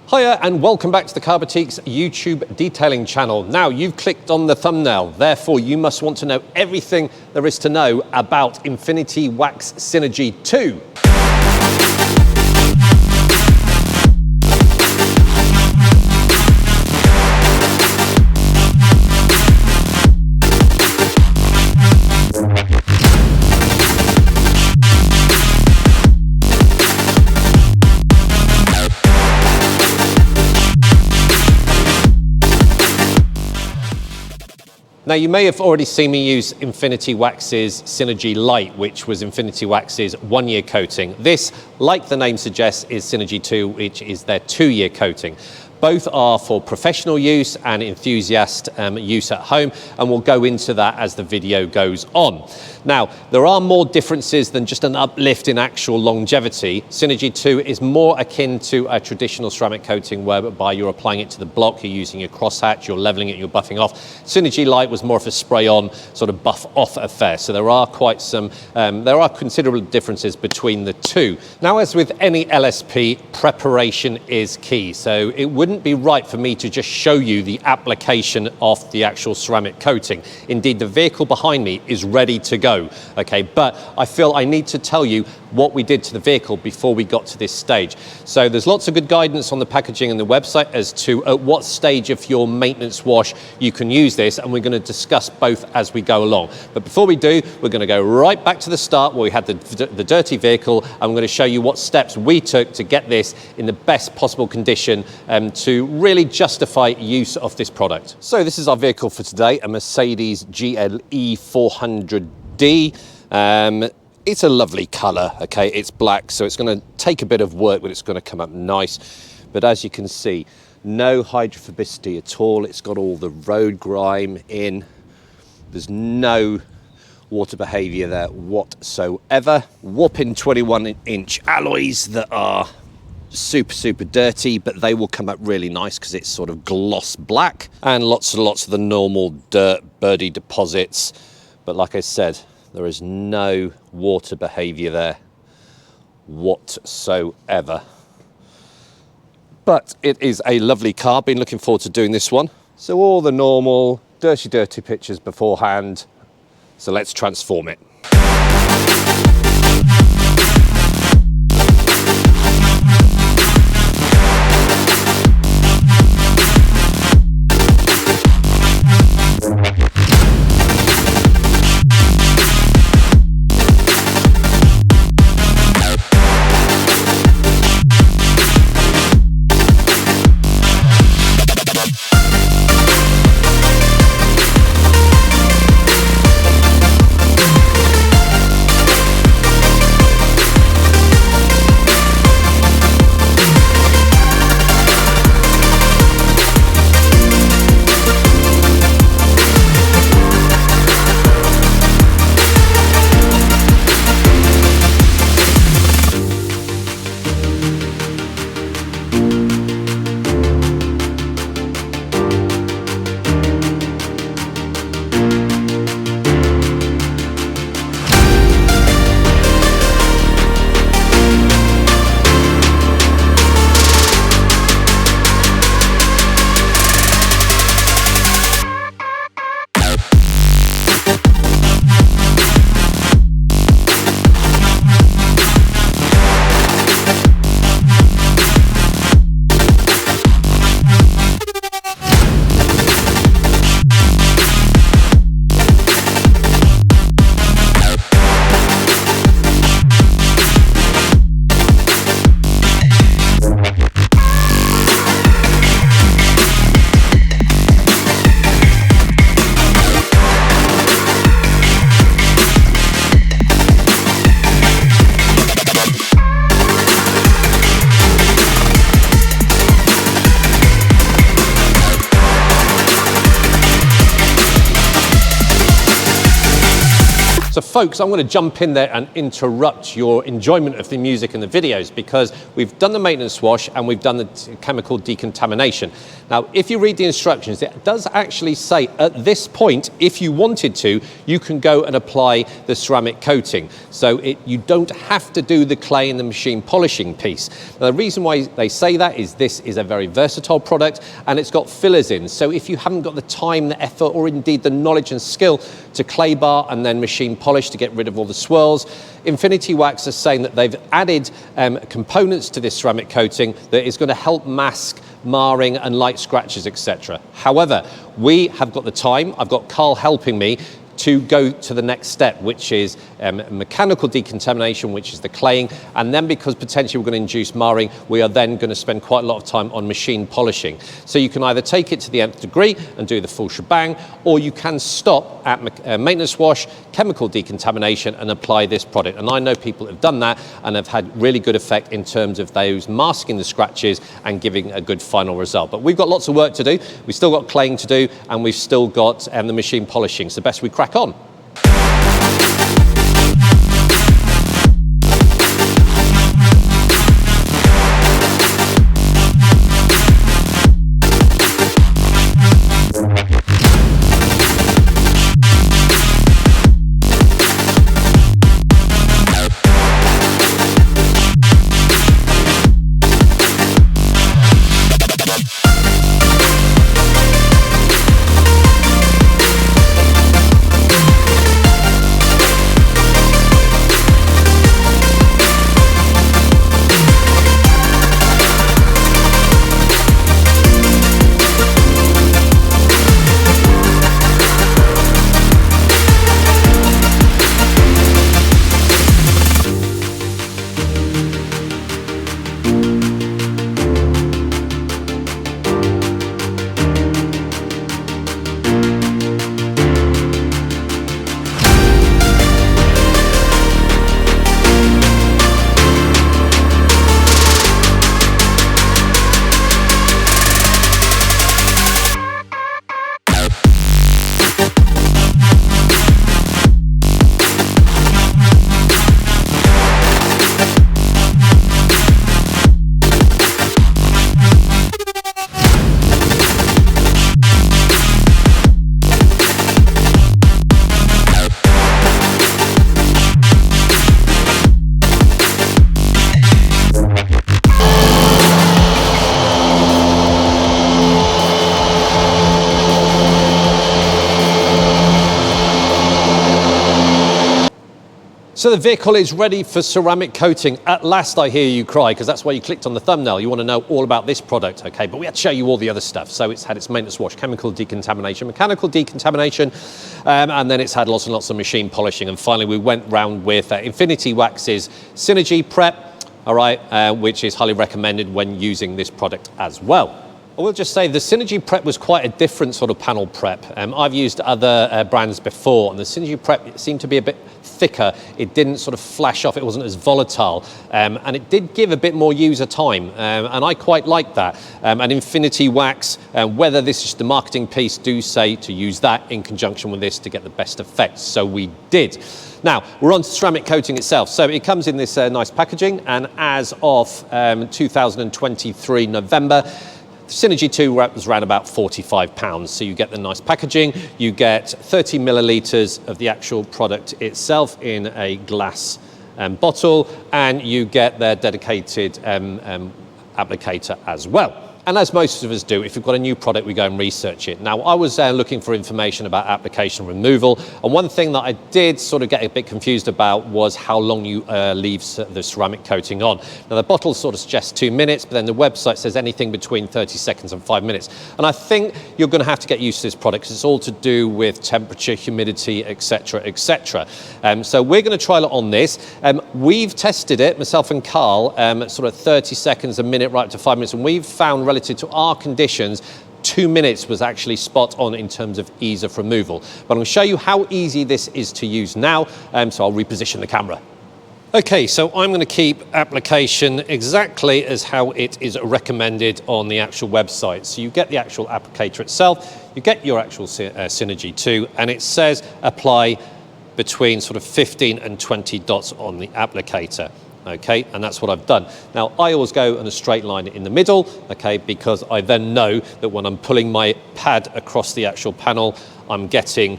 Hiya and welcome back to the Car Boutique's YouTube detailing channel. Now you've clicked on the thumbnail, therefore you must want to know everything there is to know about infinitywax Synergy 2. Now you may have already seen me use infinitywax's Synergy Light, which was infinitywax's 1-year coating. This, like the name suggests, is Synergy 2, which is their 2-year coating. Both are for professional use and enthusiast use at home, and we'll go into that as the video goes on. Now, there are more differences than just an uplift in actual longevity. Synergy 2 is more akin to a traditional ceramic coating whereby you're applying it to the block, you're using your crosshatch, you're leveling it, you're buffing off. Synergy Light was more of a spray-on sort of buff-off affair, so there are quite some, there are considerable differences between the two. Now, as with any LSP, preparation is key, so it wouldn't be right for me to just show you the application of the actual ceramic coating. Indeed, the vehicle behind me is ready to go, okay, but I feel I need to tell you what we did to the vehicle before we got to this stage. So there's lots of good guidance on the packaging and the website as to at what stage of your maintenance wash you can use this, and we're going to discuss both as we go along. But before we do, we're going to go right back to the start where we had the dirty vehicle, and I'm going to show you what steps we took to get this in the best possible condition to really justify use of this product. So this is our vehicle for today, a Mercedes GLE 400D. It's a lovely colour, okay, it's black, so it's going to take a bit of work, but it's going to come up nice. But as you can see, no hydrophobicity at all. It's got all the road grime in. There's no water behaviour there whatsoever. Whopping 21-inch alloys that are super dirty, but they will come up really nice because it's sort of gloss black, and lots and lots of the normal dirt birdie deposits. But like I said, there is no water behaviour there whatsoever. But it is a lovely car. Been looking forward to doing this one. So all the normal dirty pictures beforehand. So let's transform it. So folks, I'm going to jump in there and interrupt your enjoyment of the music and the videos, because we've done the maintenance wash and we've done the chemical decontamination. Now, if you read the instructions, it does actually say at this point, if you wanted to, you can go and apply the ceramic coating. So you don't have to do the clay and the machine polishing piece. Now, the reason why they say that is this is a very versatile product and it's got fillers in. So if you haven't got the time, the effort, or indeed the knowledge and skill to clay bar and then machine polish to get rid of all the swirls, infinitywax is saying that they've added components to this ceramic coating that is going to help mask marring and light scratches, etc. However, we have got the time. I've got Karl helping me to go to the next step, which is mechanical decontamination, which is the claying. And then, because potentially we're going to induce marring, we are then going to spend quite a lot of time on machine polishing. So you can either take it to the nth degree and do the full shebang, or you can stop at maintenance wash, chemical decontamination, and apply this product. And I know people have done that and have had really good effect in terms of those masking the scratches and giving a good final result. But we've got lots of work to do. We've still got claying to do, and we've still got the machine polishing. So best we crack on. So the vehicle is ready for ceramic coating. At last, I hear you cry, because that's why you clicked on the thumbnail. You want to know all about this product, okay? But we had to show you all the other stuff. So it's had its maintenance wash, chemical decontamination, mechanical decontamination, and then it's had lots and lots of machine polishing. And finally, we went round with infinitywax's Synergy Prep, all right, which is highly recommended when using this product as well. I will just say the Synergy Prep was quite a different sort of panel prep. I've used other brands before, and the Synergy Prep seemed to be a bit thicker. It didn't sort of flash off. It wasn't as volatile, and it did give a bit more user time, and I quite like that. And infinitywax, whether this is the marketing piece, do say to use that in conjunction with this to get the best effects. So we did. Now, we're on to ceramic coating itself. So it comes in this nice packaging, and as of 2023 November, Synergy 2 was around about £45. So you get the nice packaging, you get 30 millilitres of the actual product itself in a glass bottle, and you get their dedicated applicator as well. And as most of us do, if we've got a new product, we go and research it. Now, I was looking for information about application removal, and one thing that I did sort of get a bit confused about was how long you leave the ceramic coating on. Now, the bottle sort of suggests 2 minutes, but then the website says anything between 30 seconds and 5 minutes. And I think you're going to have to get used to this product, because it's all to do with temperature, humidity, etc., etc. So we're going to trial it on this. We've tested it, myself and Karl, at sort of 30 seconds, a minute, right up to 5 minutes, and we've found relative to our conditions, 2 minutes was actually spot on in terms of ease of removal. But I'm going to show you how easy this is to use now, so I'll reposition the camera. Okay, so I'm going to keep application exactly as how it is recommended on the actual website. So you get the actual applicator itself, you get your actual Synergy 2, and it says apply between sort of 15 and 20 dots on the applicator. Okay, and that's what I've done. Now, I always go on a straight line in the middle, okay, because I then know that when I'm pulling my pad across the actual panel, I'm getting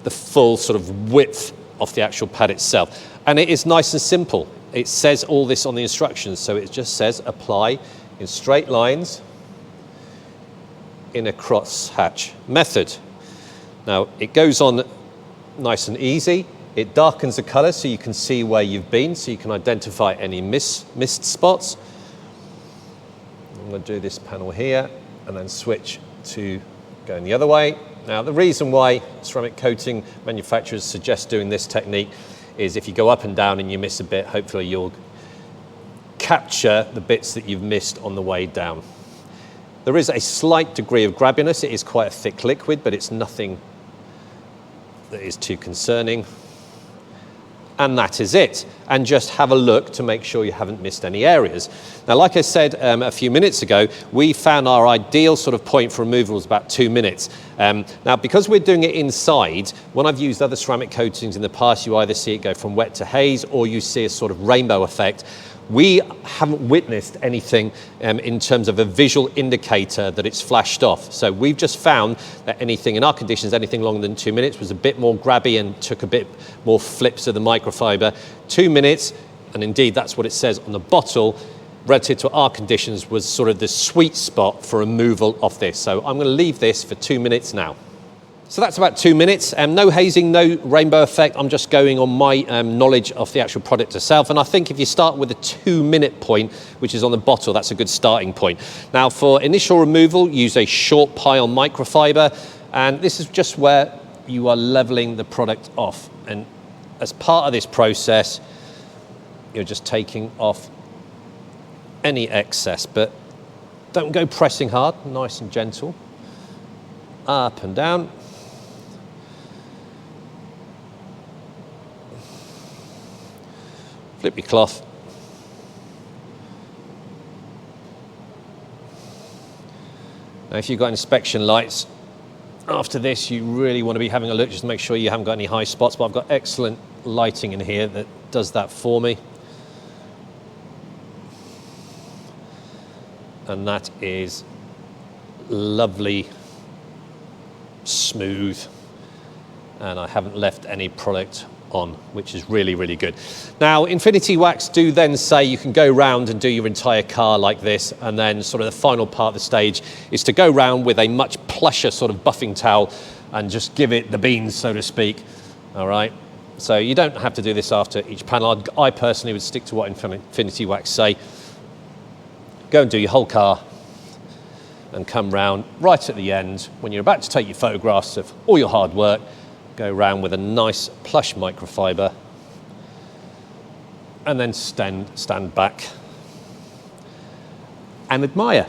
the full sort of width of the actual pad itself. And it is nice and simple. It says all this on the instructions, so it just says apply in straight lines in a crosshatch method. Now, it goes on nice and easy. It darkens the colour so you can see where you've been, so you can identify any missed spots. I'm going to do this panel here and then switch to going the other way. Now, the reason why ceramic coating manufacturers suggest doing this technique is if you go up and down and you miss a bit, hopefully you'll capture the bits that you've missed on the way down. There is a slight degree of grabbiness. It is quite a thick liquid, but it's nothing that is too concerning. And that is it. And just have a look to make sure you haven't missed any areas. Now, like I said a few minutes ago, we found our ideal sort of point for removal was about 2 minutes. Now, because we're doing it inside, when I've used other ceramic coatings in the past, you either see it go from wet to haze or you see a sort of rainbow effect. We haven't witnessed anything in terms of a visual indicator that it's flashed off. So we've just found that anything in our conditions, anything longer than 2 minutes was a bit more grabby and took a bit more flips of the microfiber. 2 minutes, and indeed that's what it says on the bottle, relative to our conditions was sort of the sweet spot for removal of this. So I'm going to leave this for 2 minutes now. So that's about 2 minutes. No hazing, no rainbow effect. I'm just going on my knowledge of the actual product itself. And I think if you start with a 2 minute point, which is on the bottle, that's a good starting point. Now, for initial removal, use a short pile microfiber. And this is just where you are leveling the product off. And as part of this process, you're just taking off any excess, but don't go pressing hard, nice and gentle. Up and down. Flip your cloth. Now, if you've got inspection lights, after this, you really want to be having a look just to make sure you haven't got any high spots, but I've got excellent lighting in here that does that for me. And that is lovely, smooth, and I haven't left any product on, which is really, really good. Now, infinitywax do then say you can go round and do your entire car like this, and then sort of the final part of the stage is to go round with a much plusher sort of buffing towel and just give it the beans, so to speak. All right. So you don't have to do this after each panel. I personally would stick to what infinitywax say. Go and do your whole car and come round right at the end when you're about to take your photographs of all your hard work. Go round with a nice plush microfiber and then stand back and admire.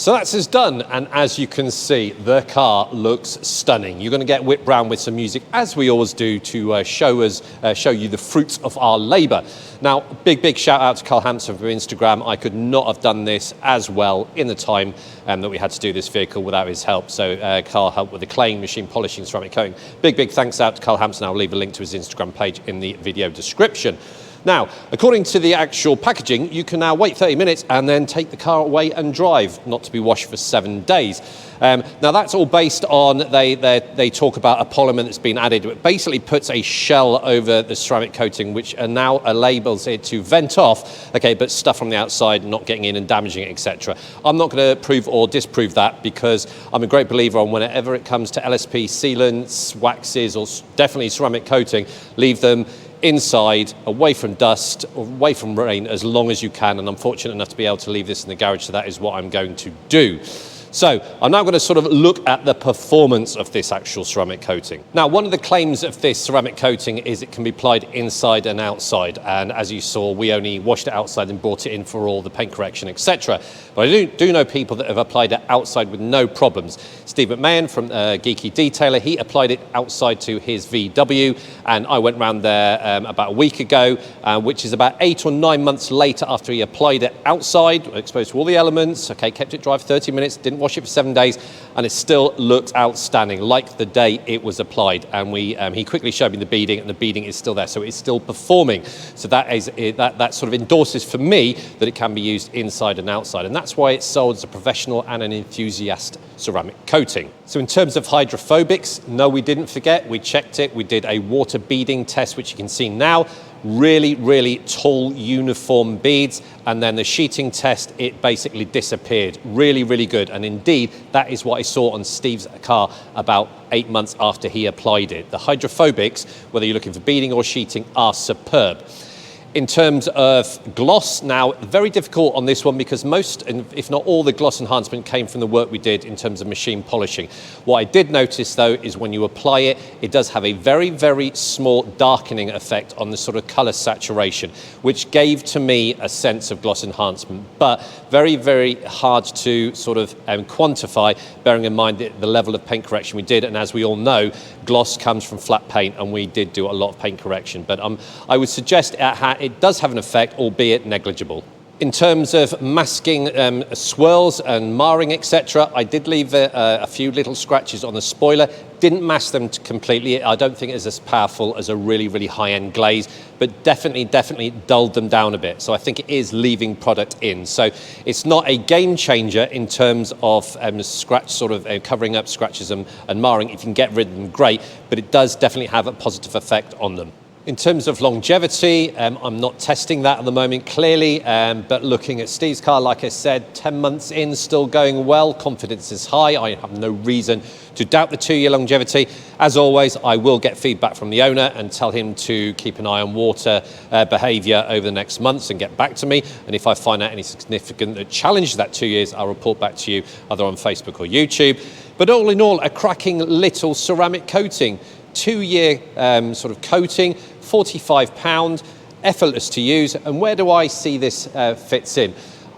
So that's us done, and as you can see, the car looks stunning. You're going to get whipped round with some music, as we always do, to show you the fruits of our labour. Now, big shout out to Karl Hampson from Instagram. I could not have done this as well in the time that we had to do this vehicle without his help. So Karl helped with the claying, machine polishing, ceramic coating. Big thanks out to Karl Hampson. I'll leave a link to his Instagram page in the video description. Now, according to the actual packaging, you can now wait 30 minutes and then take the car away and drive, not to be washed for 7 days. Now, that's all based on, they talk about a polymer that's been added. It basically puts a shell over the ceramic coating, which now enables it to vent off, okay, but stuff from the outside not getting in and damaging it, etc. I'm not going to prove or disprove that, because I'm a great believer on whenever it comes to LSP sealants, waxes, or definitely ceramic coating, leave them inside, away from dust, away from rain, as long as you can. And I'm fortunate enough to be able to leave this in the garage, so that is what I'm going to do. So I'm now going to sort of look at the performance of this actual ceramic coating. Now, one of the claims of this ceramic coating is it can be applied inside and outside. And as you saw, we only washed it outside and brought it in for all the paint correction, etc. But I do know people that have applied it outside with no problems. Steve McMahon from Geeky Detailer, he applied it outside to his VW, and I went round there about a week ago, which is about 8 or 9 months later after he applied it outside, exposed to all the elements, okay, kept it dry for 30 minutes, didn't wash it for 7 days, and it still looked outstanding, like the day it was applied. And he quickly showed me the beading, and the beading is still there, so it's still performing. So that sort of endorses for me that it can be used inside and outside, and that's why it's sold as a professional and an enthusiast ceramic coating. So in terms of hydrophobics, no, we didn't forget. We checked it. We did a water beading test, which you can see now. Really tall uniform beads, and then the sheeting test, it basically disappeared. Really good, and indeed that is what I saw on Steve's car about 8 months after he applied it. The hydrophobics, whether you're looking for beading or sheeting, are superb. In terms of gloss, now, very difficult on this one, because most, if not all, the gloss enhancement came from the work we did in terms of machine polishing. What I did notice, though, is when you apply it, it does have a very small darkening effect on the sort of color saturation, which gave to me a sense of gloss enhancement, but very hard to sort of quantify, bearing in mind the level of paint correction we did. And as we all know, gloss comes from flat paint, and we did do a lot of paint correction. But I would suggest it does have an effect, albeit negligible. In terms of masking swirls and marring, etc., I did leave a few little scratches on the spoiler. Didn't mask them completely. I don't think it's as powerful as a really high-end glaze, but definitely dulled them down a bit. So I think it is leaving product in. So it's not a game changer in terms of scratch, sort of covering up scratches and marring. If you can get rid of them, great, but it does definitely have a positive effect on them. In terms of longevity, I'm not testing that at the moment, clearly, but looking at Steve's car, like I said, 10 months in, still going well, confidence is high. I have no reason to doubt the 2-year longevity. As always, I will get feedback from the owner and tell him to keep an eye on water behaviour over the next months and get back to me. And if I find out any significant that challenges that 2 years, I'll report back to you either on Facebook or YouTube. But all in all, a cracking little ceramic coating. 2-year sort of coating, £45, effortless to use. And where do I see this fits in?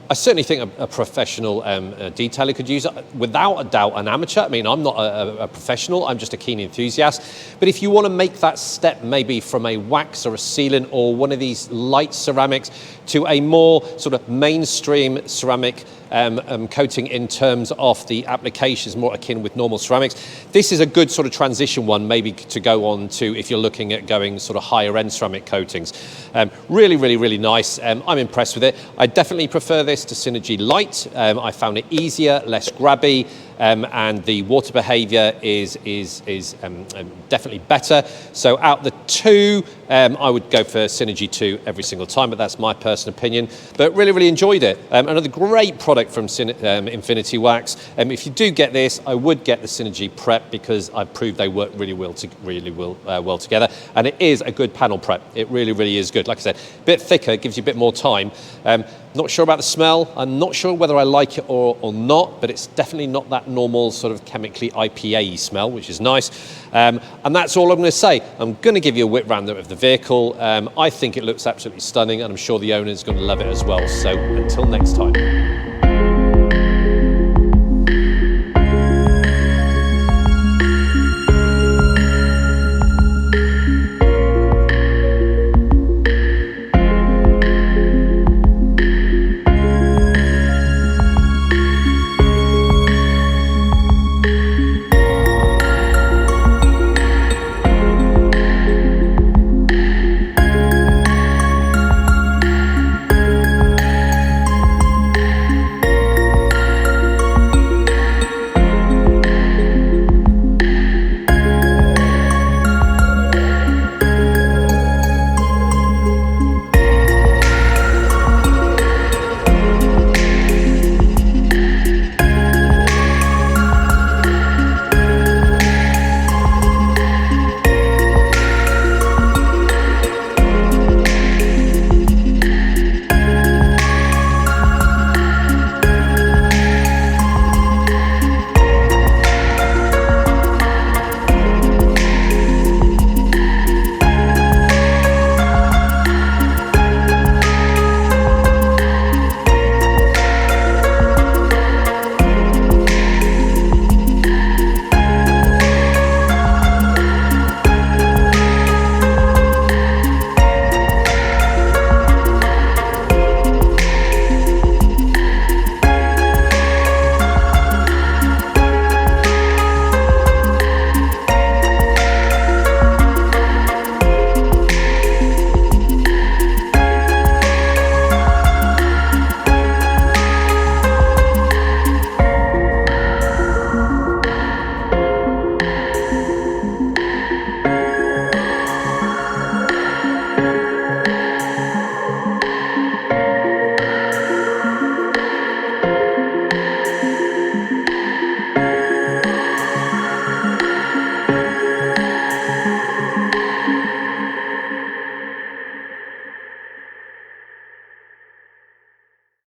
I certainly think a professional detailer could use it. Without a doubt, an amateur. I mean, I'm not a professional, I'm just a keen enthusiast. But if you want to make that step, maybe from a wax or a sealant or one of these light ceramics to a more sort of mainstream ceramic coating in terms of the applications more akin with normal ceramics, this is a good sort of transition one maybe to go on to if you're looking at going sort of higher end ceramic coatings. Really nice. I'm impressed with it. I definitely prefer this to Synergy Light. I found it easier, less grabby, and the water behaviour is definitely better. So out the two, I would go for Synergy 2 every single time, but that's my personal opinion. But really enjoyed it. Another great product from infinitywax. If you do get this, I would get the Synergy Prep, because I proved they work really well together, and it is a good panel prep. It really is good. Like I said, a bit thicker, gives you a bit more time. Not sure about the smell. I'm not sure whether I like it or not, but it's definitely not that normal sort of chemically IPA-y smell, which is nice. And that's all I'm going to say. I'm going to give you a whip round of the vehicle. I think it looks absolutely stunning, and I'm sure the owner is going to love it as well. So until next time.